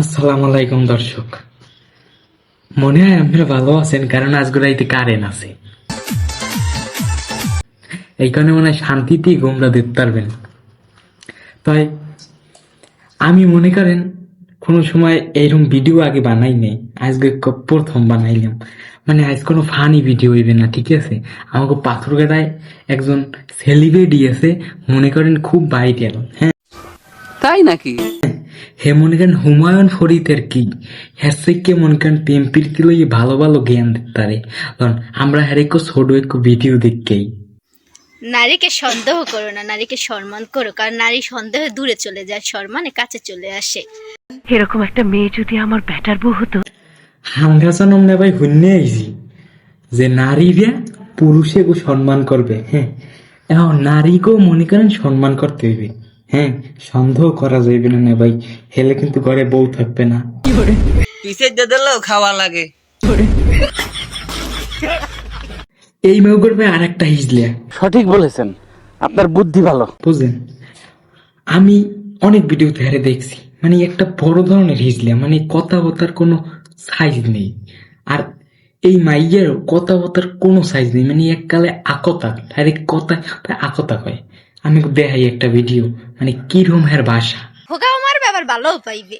আসসালামু আলাইকুম দর্শক, মনে হয় আপনারা ভালো আছেন, কারণ আজকে রাইতে কারেন্ট আছে। এই কারণে মনে হয় শান্তিতেই ঘুমরা দিতে পারবেন। তাই আমি মনে করেন কোনো সময় এইরকম ভিডিও আগে বানাই নাই, আজকে প্রথম বানাইলাম। মানে আজ কোনো ফানি ভিডিও হইবে না, ঠিক আছে? আমাকে পাথরঘাটায় একজন সেলিব্রিটি আছে, মনে করেন খুব ভাইরাল। হ্যাঁ, তাই নাকি? হে মনে করেন হুমায়ুন ফরিদের কি হ্যাঁ মনে করেন প্রেম প্রীতি লইয়ে ভালো ভালো জ্ঞান দিতে পারে। কারণ আমরা হ্যাঁ একটু ছোট একটু ভিডিও দেখকেই। নারীকে সন্দেহ করো না, নারীকে সম্মান করো, কারণ নারী সন্দেহে দূরে চলে যায়, সম্মানে কাছে চলে আসে। এরকম একটা মেয়ে যদি আমার ব্যাটার বউ হতো। আমরা জানম না ভাই, শুনে আইছি যে নারীরা পুরুষেকে সম্মান করবে। হ্যাঁ, এখন নারীকেও মনে করেন সম্মান করতে হইবে। হ্যাঁ, সন্দেহ করা যাইবে না ভাই, হেলে কিন্তু ঘরে বউ থাকবে না। পিছে দিলেও খাওয়া লাগে। এই মেয়ে করবে আর একটা হিজলিয়া। সঠিক বলেছেন, আপনার বুদ্ধি ভালো। বুঝলেন, আমি অনেক ভিডিওতে হারে দেখছি, মানে একটা বড় ধরনের হিজলিয়া, মানে কথাবার্তার কোনো সাইজ নেই। আর এই মাইয়ের কথাবার্তার কোনো সাইজ নেই, মানে এককালে আকতা, ডাইরেক্ট কথা আকতা কয়। আমি দেখাই একটা ভিডিও, মানে কিরকম হের ভাষা। হোগাও মারবে আবার ভালোও পাইবে।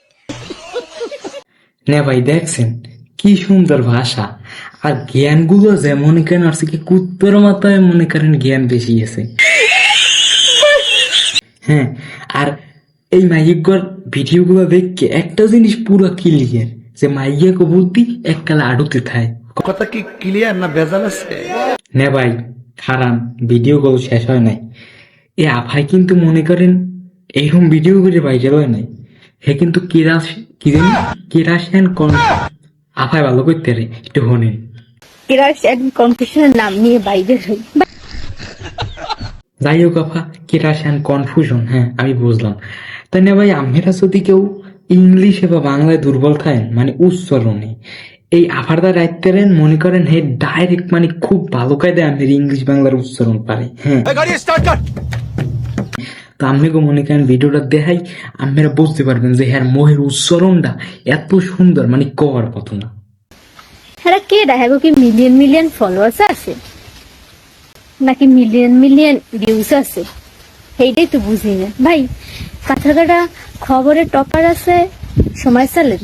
নে ভাই দেখছেন কি সুন্দর ভাষা, আর জ্ঞানগুলো যে মনে করেন আর কি কুত্তর মাথায় মনে করেন জ্ঞান বেশি আছে। হ্যাঁ, আর এই মাইয়ার ভিডিও গুলো দেখে একটা জিনিস পুরো ক্লিয়ার, যে মাইয়াকে বুদ্ধি এককালে আড়ুতে থাকে। কথা কি ক্লিয়ার না ভেজাল আছে? নে ভাই খারাপ ভিডিও গুলো শেষ হয় নাই। এ আফাই কিন্তু মনে করেন এইরকম ভিডিও করে ভাইরাল হয় নাই। হে কিন্তু কেরাসিয়ান আফাই ভালো করতে রে, একটু শোনেন। কেরাসিয়ান কনফিউশনের নাম নিয়ে বাইরে হই। যাই হোক আফা, কেরাসিয়ান কনফিউশন, হ্যাঁ আমি বুঝলাম। তাই না ভাই, আমরা যদি কেউ ইংলিশে বা বাংলায় দুর্বল থাকেন, মানে উচ্চারণে, এই আফারদা রাইতেরেন মনে করেন হে ডাইরেক্ট মানে খুব ভালো কায়দায় আমি ইংলিশ বাংলার উচ্চারণ পারে। হ্যাঁ, তো আপনাকে মনে করেন ভিডিওটা দেখাই, আপনারা বুঝতে পারবেন যে হ্যাঁ মোহের উচ্চারণটা এত সুন্দর, মানে কওয়ার কথা না। হ্যাঁ, কে দেখাবো? কি মিলিয়ন মিলিয়ন ফলোয়ার্স আছে নাকি মিলিয়ন মিলিয়ন ভিউজ আছে? সেইটাই তো বুঝি না ভাই। পাথরঘাটা খবরের টপার আছে সময় চালেন,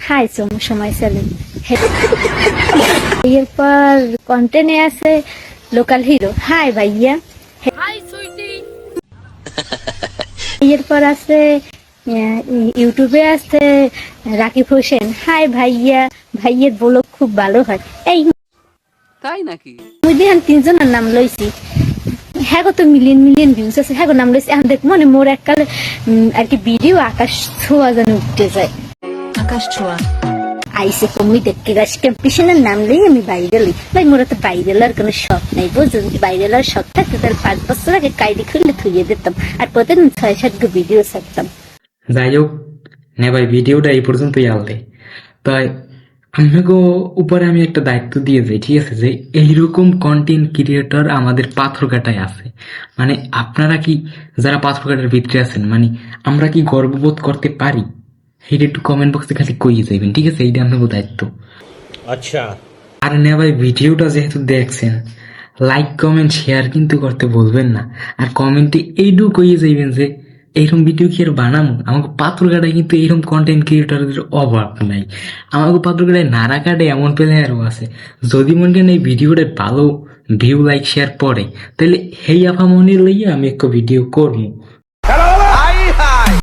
হাই সময় চালেন। এরপর কন্টেন্টে আছে লোকাল হিরো, হাই ভাইয়া। এরপর আছে ইউটিউবে আছে রাকিব হোসেন, হাই ভাইয়া। ভাইয়ের ব্লগ খুব ভালো হয়। এই তাই নাকি? মুই দেখেন তিনজনের নাম লইছি, হ্যাঁ তো মিলিয়ন মিলিয়ন ভিউজ আছে, হ্যাঁ নাম লইছি। এখন দেখ মনে মোর এককালে আর কি ভিডিও আকাশ ছোঁয়া যেন উঠতে যায়। আকাশ ছোঁয়া আইসে কমি দেখতে গাছ ক্যাম্পিশনের নাম লই আমি বাইরে লই। ভাই মোরা তো বাইরে লওয়ার কোনো শখ নাই, বুঝুন? বাইরে লওয়ার শখ থাকতো তার 5 বছর আগে কাইডি খুললে থুইয়ে দিতাম, আর প্রতিদিন 6-7 গো ভিডিও ছাড়তাম। যাই হোক নে ভাই, ভিডিওটা এই পর্যন্তই আনলে। তাই আপনাকে উপরে আমি একটা দায়িত্ব দিয়ে যাই, ঠিক আছে? যে এইরকম কন্টেন্ট ক্রিয়েটর আমাদের পাথরঘাটায় আছে। মানে আপনারা কি যারা পাথরঘাটার ভিতরে আছেন, মানে আমরা কি গর্ববোধ করতে পারি? সেইটা একটু কমেন্ট বক্সে খালি কইয়ে যাইবেন, ঠিক আছে? এইটা আপনাকে দায়িত্ব। আচ্ছা, আর নে ভাই, ভিডিওটা যেহেতু দেখছেন, লাইক কমেন্ট শেয়ার কিন্তু করতে ভুলবেন না। আর কমেন্টে এইটুকু কইয়ে যাইবেন যে এইরকম ভিডিও কি আর বানাবো? আমাকে পাথরঘাটায় কিন্তু এইরকম কন্টেন্ট ক্রিয়েটরদের অভাব নাই। আমাকে পাথরঘাটায় নারাকাটে এমন প্লেয়ারও আছে। যদি মনে করেন এই ভিডিওটা ভালো ভিউ লাইক শেয়ার পড়ে, তাহলে হেই আফা মনে লইয়া আমি একটা ভিডিও করবো,